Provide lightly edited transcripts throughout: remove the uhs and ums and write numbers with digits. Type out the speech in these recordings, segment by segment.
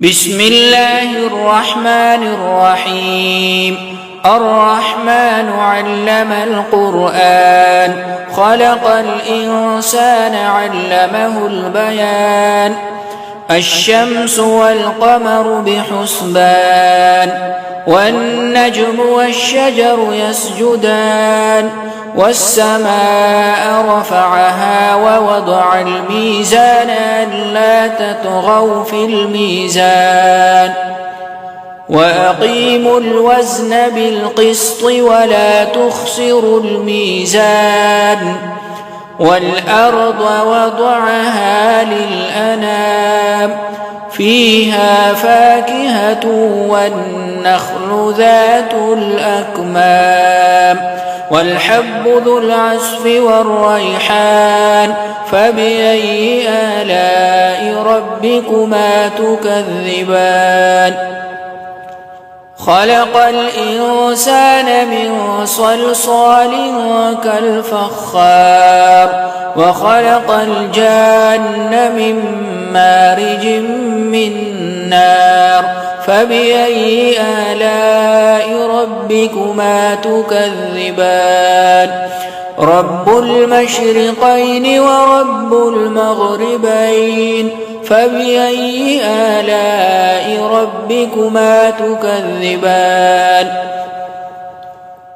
بسم الله الرحمن الرحيم. الرحمن علم القرآن، خلق الإنسان علمه البيان. الشمس والقمر بحسبان، والنجم والشجر يسجدان. والسماء رفعها ووضع الميزان ألا تطغوا في الميزان، وأقيموا الوزن بالقسط ولا تخسروا الميزان. والأرض وضعها للأنام، فيها فاكهة والنخل ذات الأكمام، والحب ذو العصف والريحان. فبأي آلاء ربكما تكذبان؟ خلق الإنسان من صلصال كالفخار، وخلق الجان من مارج من نار. فبأي آلاء ربكما تكذبان؟ رب المشرقين ورب المغربين. فبأي آلاء ربكما تكذبان؟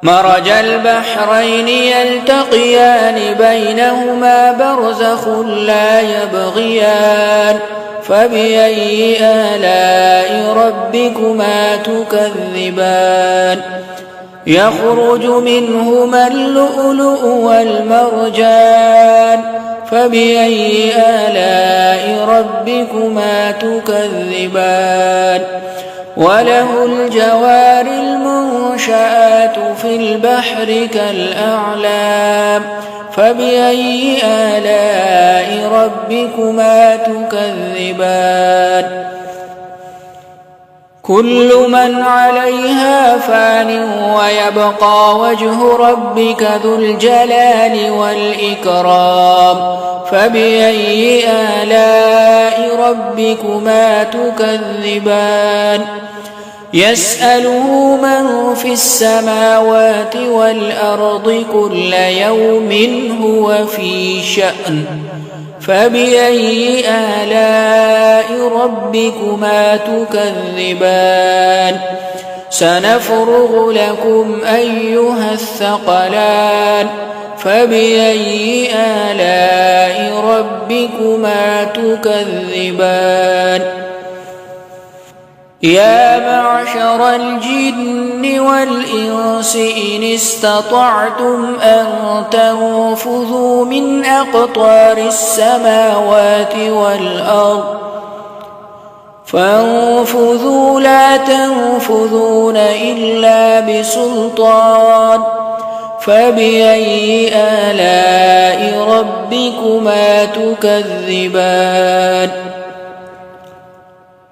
مرج البحرين يلتقيان، بينهما برزخ لا يبغيان. فبأي آلاء ربكما تكذبان؟ يخرج منهما اللؤلؤ والمرجان. فبأي آلاء ربكما تكذبان؟ وله الجوار المنشآت في البحر كالأعلام. فبأي آلاء ربكما تكذبان؟ كل من عليها فان، ويبقى وجه ربك ذو الجلال والإكرام. فبأي آلاء ربكما تكذبان؟ يسأله من في السماوات والأرض كل يوم هو في شأن. فبأي آلاء ربكما تكذبان؟ سنفرغ لكم أيها الثقلان. فبأي آلاء ربكما تكذبان؟ يا معشر الجن والإنس إن استطعتم أن تنفذوا من أقطار السماوات والأرض فانفذوا، لا تنفذون إلا بسلطان. فبأي آلاء ربكما تكذبان؟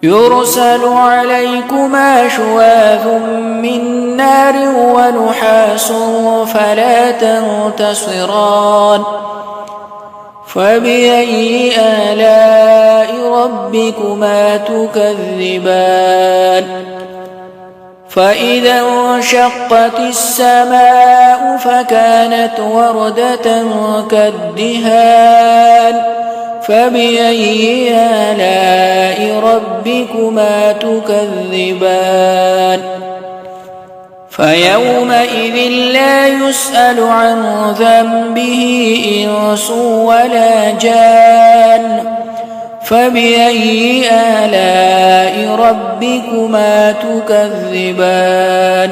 يرسل عليكما شواظ من نار ونحاس فلا تنتصران. فبأي آلاء ربكما تكذبان؟ فإذا انشقت السماء فكانت وردة كالدهان. فبأي آلاء ربكما تكذبان؟ فيومئذ لا يسأل عن ذنبه إنس ولا جان. فبأي آلاء ربكما تكذبان؟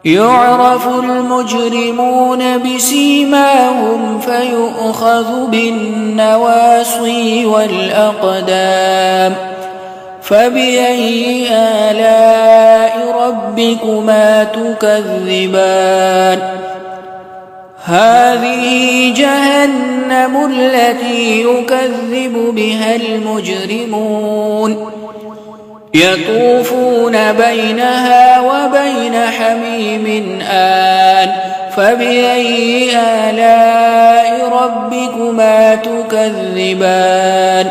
يعرف المجرمون بسيماهم فيؤخذ بالنواصي والأقدام. فبأي آلاء ربكما تكذبان؟ هذه جهنم التي يكذب بها المجرمون، يطوفون بينها وبين حميم آن. فبأي آلاء ربكما تكذبان؟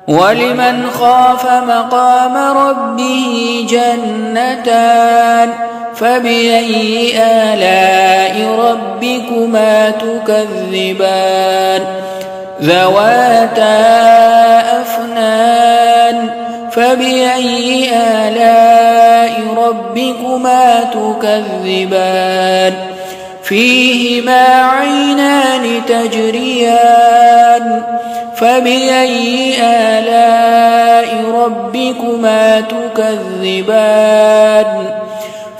ولمن خاف مقام ربه جنتان فبأي آلاء ربكما تكذبان ذواتا أفنان فبأي آلاء ربكما تكذبان فيهما عينان تجريان فبأي آلاء ربكما تكذبان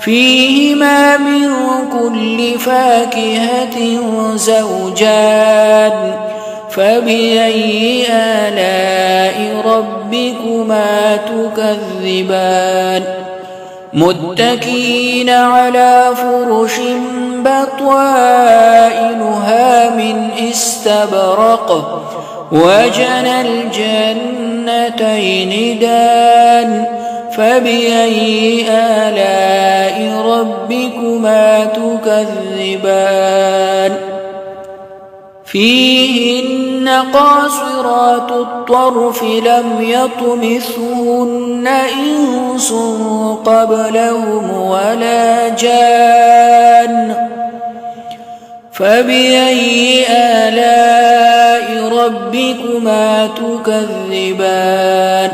فيهما من كل فاكهة زوجان فبأي آلاء ربكما تكذبان متكئين على فرش بطائنها من استبرق وجنى الجنتين دان فبأي آلاء ربكما تكذبان فيهن قاصرات الطرف لم يطمثهن إنس قبلهم ولا جان فبأي آلاء ربكما تكذبان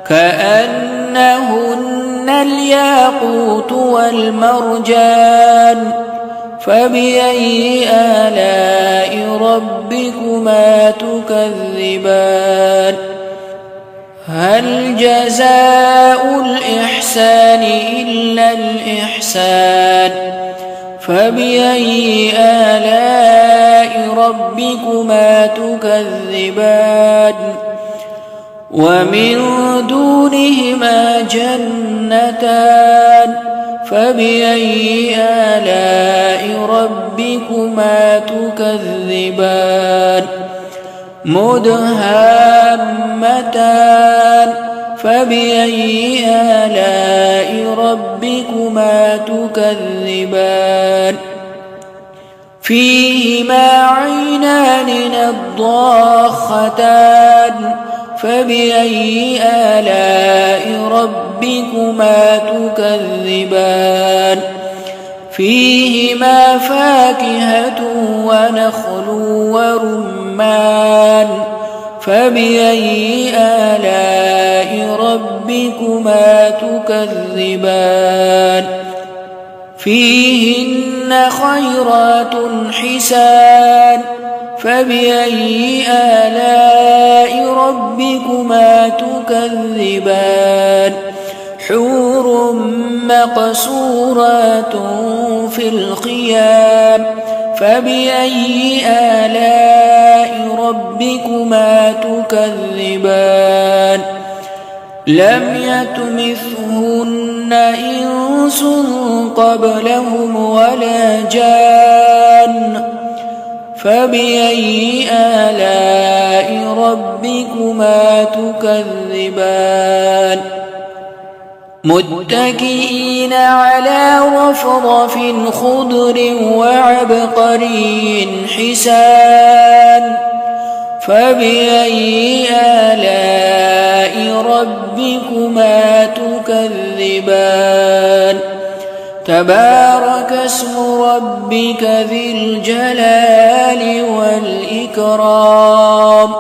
كأنهن الياقوت والمرجان فبأي آلاء ربكما تكذبان هل جزاء الإحسان إلا الإحسان فبأي آلاء ربكما تكذبان ومن دونهما جنتان فبأي آلاء ربكما تكذبان مدهامتان فبأي آلاء ربكما تكذبان فيهما عينان نضاختان فبأي آلاء ربكما تكذبان فيهما فاكهة ونخل ورمان فبأي آلاء ربكما تكذبان فيهن خيرات حسان فبأي آلاء ربكما تكذبان حور مقصورات في الخيام فبأي آلاء ربكما تكذبان لم يطمثهن إنس قبلهم ولا جان فبأي آلاء ربكما تكذبان متكئين على رفرف خضر وعبقري حسان فبأي آلاء ربكما تكذبان تبارك اسم ربك ذي الجلال والإكرام